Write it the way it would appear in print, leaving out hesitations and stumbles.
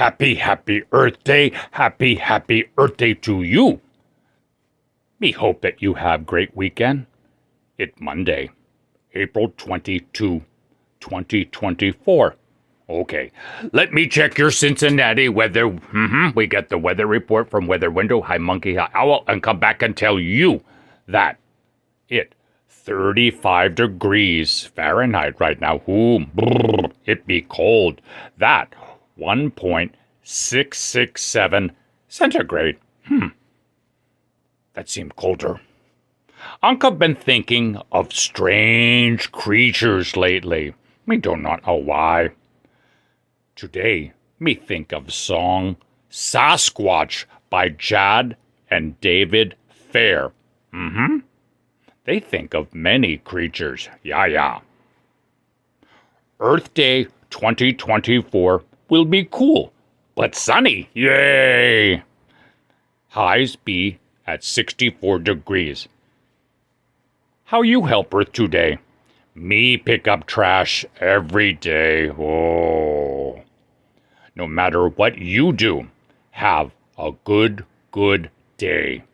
happy Earth Day. Happy Earth Day to you. Me hope that you have great weekend. It's Monday, April 22, 2024. Okay, let me check your Cincinnati weather. We get the weather report from Weather Window. Hi, Monkey, hi, Owl, and come back and tell you that it 35 degrees Fahrenheit right now. Ooh, it be cold. That 1.667 centigrade. That seemed colder. Unka been thinking of strange creatures lately. Me do not know why. Today, me think of song Sasquatch by Jad and David Fair. They think of many creatures. Yeah. Earth Day 2024 will be cool, but sunny. Yay! Highs be at 64 degrees. How you help Earth today? Me pick up trash every day. Oh. No matter what you do, have a good day.